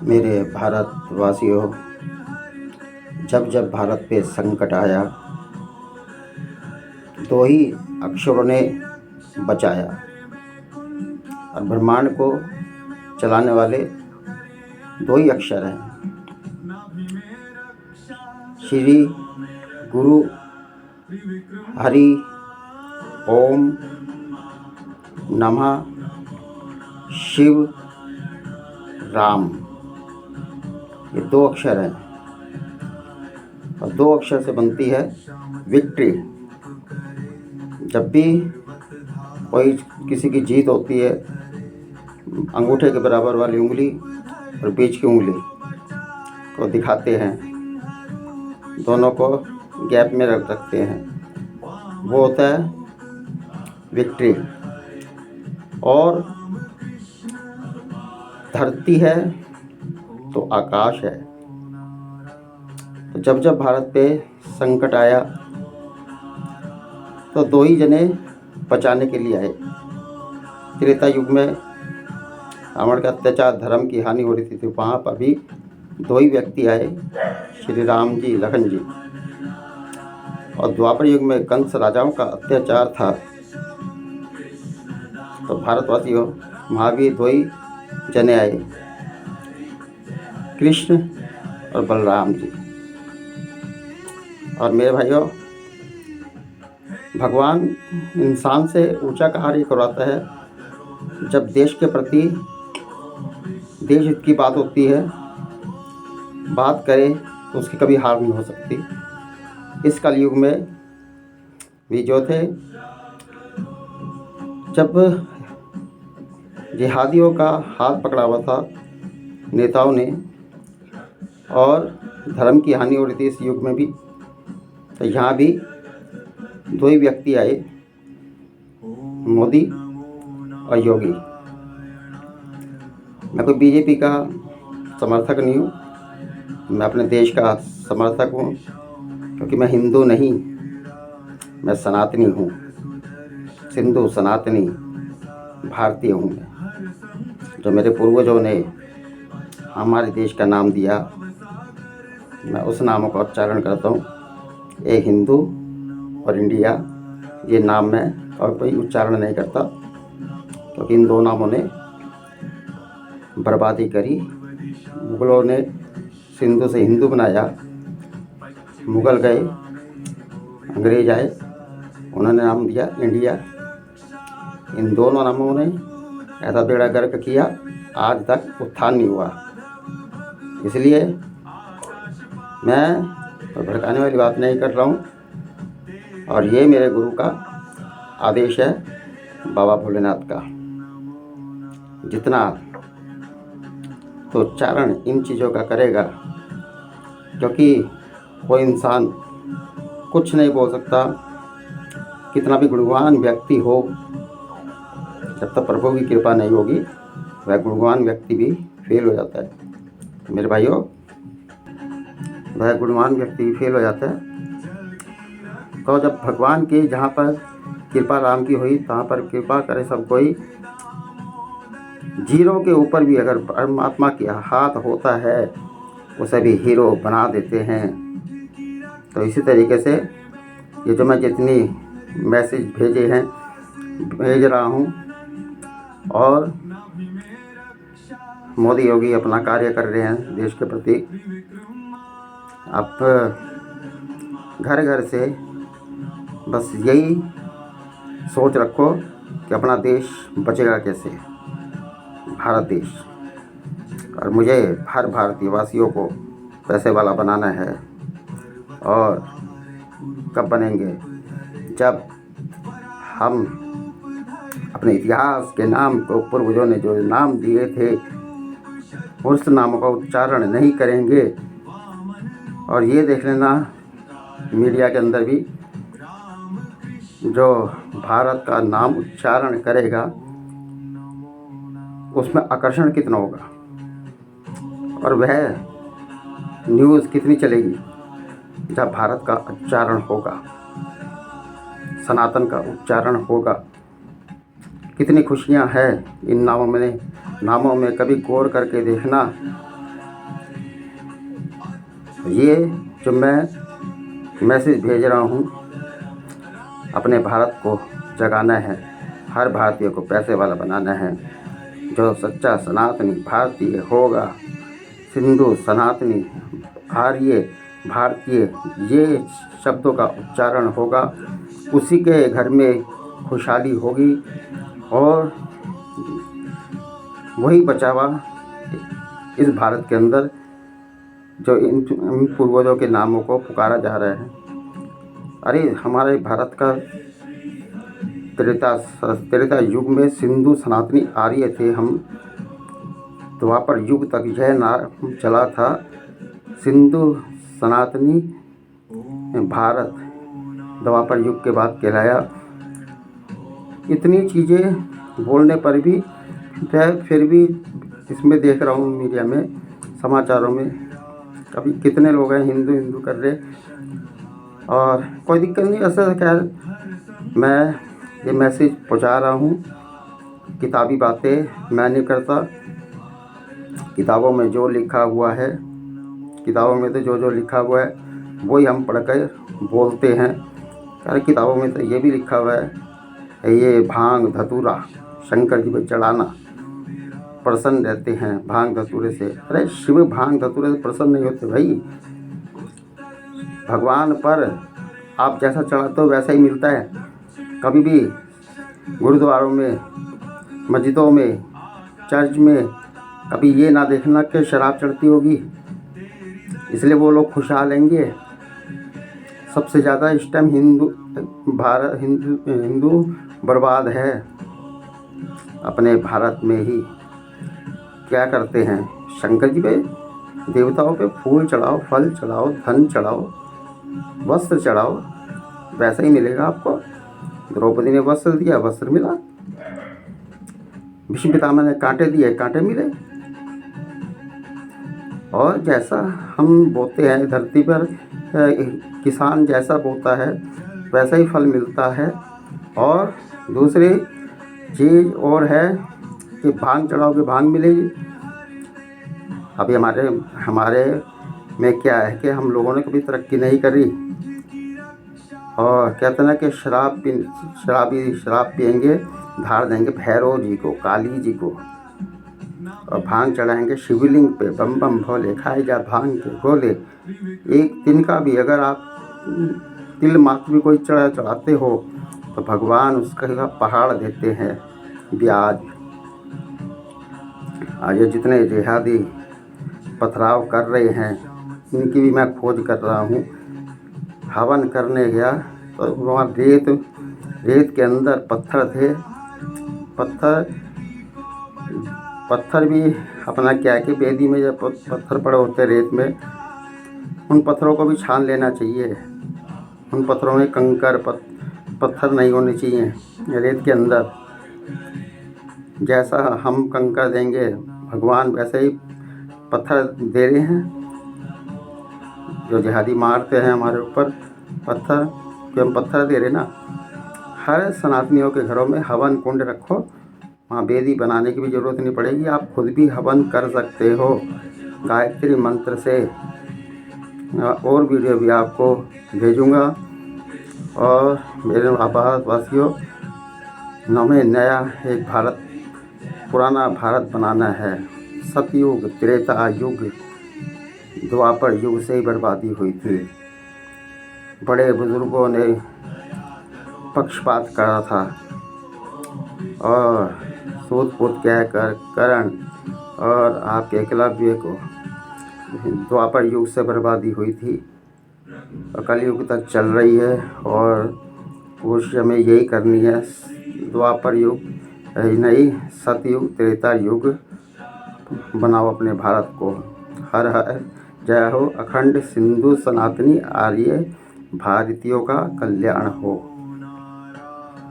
मेरे भारतवासियों, जब जब भारत पे संकट आया, दो ही अक्षरों ने बचाया। और ब्रह्मांड को चलाने वाले दो ही अक्षर हैं, श्री गुरु हरि ओम नमः शिव राम। ये दो अक्षर हैं और दो अक्षर से बनती है विक्ट्री। जब भी कोई किसी की जीत होती है, अंगूठे के बराबर वाली उंगली और बीच की उंगली को दिखाते हैं, दोनों को गैप में रखते हैं, वो होता है विक्ट्री। और धरती है तो आकाश है। तो जब जब भारत पे संकट आया तो दो ही जने बचाने के लिए आए। त्रेता युग में रावण का अत्याचार, धर्म की हानि हो रही थी, तो वहाँ पर भी दो ही व्यक्ति आए, श्री राम जी, लखन जी। और द्वापर युग में कंस राजाओं का अत्याचार था, तो भारतवासियों वहाँ भी दो ही जने आए, कृष्ण और बलराम जी। और मेरे भाइयों, भगवान इंसान से ऊंचा कार्य करवाता है। जब देश के प्रति, देश हित की बात होती है, बात करे तो उसकी कभी हार नहीं हो सकती। इस कलयुग में भी जो थे, जब जिहादियों का हाथ पकड़ा हुआ था नेताओं ने और धर्म की हानि हो रही थी इस युग में भी, तो यहाँ भी दो ही व्यक्ति आए, मोदी और योगी। मैं कोई बीजेपी का समर्थक नहीं हूँ, मैं अपने देश का समर्थक हूँ, क्योंकि मैं हिंदू नहीं, मैं सनातनी हूँ। सिंधु सनातनी भारतीय हूँ मैं। जो मेरे पूर्वजों ने हमारे देश का नाम दिया, मैं उस नामों का उच्चारण करता हूँ। एक हिंदू और इंडिया, ये नाम मैं और कोई उच्चारण नहीं करता, क्योंकि इन दो नामों ने बर्बादी करी। मुग़लों ने सिंधु से हिंदू बनाया, मुग़ल गए, अंग्रेज आए, उन्होंने नाम दिया इंडिया। इन दोनों नामों ने ऐसा बेड़ा गर्क किया, आज तक उत्थान नहीं हुआ। इसलिए मैं भड़काने वाली बात नहीं कर रहा हूँ, और ये मेरे गुरु का आदेश है, बाबा भोलेनाथ का। जितना तो उच्चारण इन चीज़ों का करेगा, क्योंकि कोई इंसान कुछ नहीं बोल सकता, कितना भी गुणवान व्यक्ति हो, जब तक प्रभु की कृपा नहीं होगी वह गुणवान व्यक्ति भी फेल हो जाता है। तो मेरे भाइयों, वह गुणवान व्यक्ति भी फेल हो जाता है। तो जब भगवान की जहाँ पर कृपा राम की हुई, तहाँ पर कृपा करे सब कोई। जीरो के ऊपर भी अगर परमात्मा के हाथ होता है, उसे भी हीरो बना देते हैं। तो इसी तरीके से ये जो मैं जितनी मैसेज भेज रहा हूँ, और मोदी योगी अपना कार्य कर रहे हैं देश के प्रति। आप घर घर से बस यही सोच रखो कि अपना देश बचेगा कैसे, भारत देश। और मुझे हर भारतीय वासियों को पैसे वाला बनाना है। और कब बनेंगे? जब हम अपने इतिहास के नाम को, पूर्वजों ने जो नाम दिए थे, उस नामों का उच्चारण नहीं करेंगे। और ये देख लेना, मीडिया के अंदर भी जो भारत का नाम उच्चारण करेगा, उसमें आकर्षण कितना होगा, और वह न्यूज़ कितनी चलेगी जब भारत का उच्चारण होगा, सनातन का उच्चारण होगा। कितनी खुशियां हैं इन नामों में कभी गौर करके देखना। ये जो मैं मैसेज भेज रहा हूँ, अपने भारत को जगाना है, हर भारतीय को पैसे वाला बनाना है। जो सच्चा सनातनी भारतीय होगा, सिंधु सनातनी आर्य भारतीय ये शब्दों का उच्चारण होगा, उसी के घर में खुशहाली होगी और वही बचावा इस भारत के अंदर जो इन पूर्वजों के नामों को पुकारा जा रहा है। अरे हमारे भारत का त्रेता युग में सिंधु सनातनी आर्य थे हम। द्वापर युग तक यह नाम चला था, सिंधु सनातनी भारत द्वापर युग के बाद कहलाया। इतनी चीज़ें बोलने पर भी फिर भी इसमें देख रहा हूँ मीडिया में, समाचारों में, अभी कितने लोग हैं हिंदू हिंदू कर रहे, और कोई दिक्कत नहीं। ऐसा खैर मैं ये मैसेज पहुँचा रहा हूँ, किताबी बातें मैं नहीं करता। किताबों में जो लिखा हुआ है, किताबों में तो जो लिखा हुआ है वही हम पढ़ कर बोलते हैं। अरे किताबों में तो ये भी लिखा हुआ है, ये भांग धतूरा शंकर जी पर चढ़ाना, प्रसन्न रहते हैं भांग धतूरे से। अरे शिव भांग धतूरे से प्रसन्न नहीं होते भाई। भगवान पर आप जैसा चढ़ाते हो वैसा ही मिलता है। कभी भी गुरुद्वारों में, मस्जिदों में, चर्च में कभी ये ना देखना कि शराब चढ़ती होगी, इसलिए वो लोग खुशहाल रहेंगे। सबसे ज़्यादा इस टाइम हिंदू बर्बाद है अपने भारत में ही। क्या करते हैं, शंकर जी पे, देवताओं पे फूल चढ़ाओ, फल चढ़ाओ, धन चढ़ाओ, वस्त्र चढ़ाओ, वैसा ही मिलेगा आपको। द्रौपदी ने वस्त्र दिया, वस्त्र मिला। भीष्म पितामह ने कांटे दिए, कांटे मिले। और जैसा हम बोते हैं धरती पर, किसान जैसा बोता है वैसा ही फल मिलता है। और दूसरी चीज़ और है कि भांग चढ़ाओगे भांग मिलेगी। अभी हमारे में क्या है कि हम लोगों ने कभी तरक्की नहीं करी, और कहते ना कि शराब पियेंगे, धार देंगे भैरव जी को, काली जी को, और भांग चढ़ाएंगे शिवलिंग पे, बम बम भोले, खाए जा भांग के गोले। एक दिन का भी अगर आप तिल मात्र भी कोई चढ़ाते हो तो भगवान उसका पहाड़ देते हैं ब्याज। आज जितने जिहादी पथराव कर रहे हैं इनकी भी मैं खोज कर रहा हूँ। हवन करने गया तो वहाँ रेत के अंदर पत्थर थे। पत्थर भी अपना क्या है कि वेदी में जब पत्थर पड़े होते रेत में, उन पत्थरों को भी छान लेना चाहिए। उन पत्थरों में कंकर पत्थर नहीं होने चाहिए रेत के अंदर। जैसा हम कंकर देंगे भगवान वैसे ही पत्थर दे रहे हैं। जो जिहादी मारते हैं हमारे ऊपर पत्थर, कि हम पत्थर दे रहे ना। हर सनातनियों के घरों में हवन कुंड रखो, वहाँ वेदी बनाने की भी ज़रूरत नहीं पड़ेगी। आप खुद भी हवन कर सकते हो गायत्री मंत्र से। और वीडियो भी आपको भेजूँगा। और मेरे भारतवासियों, हमें नया एक भारत, पुराना भारत बनाना है। सतयुग, त्रेता युग, द्वापर युग से ही बर्बादी हुई थी। बड़े बुजुर्गों ने पक्षपात करा था और सूत पूत कहकर कर्ण और आपके एकलव्य को द्वापर युग से बर्बादी हुई थी और कलयुग तक चल रही है। और कोशिश हमें यही करनी है, द्वापर युग नहीं, सतयुग, त्रेता युग बनाओ अपने भारत को। हर हर जय हो। अखंड सिंधु सनातनी आर्य भारतीयों का कल्याण हो।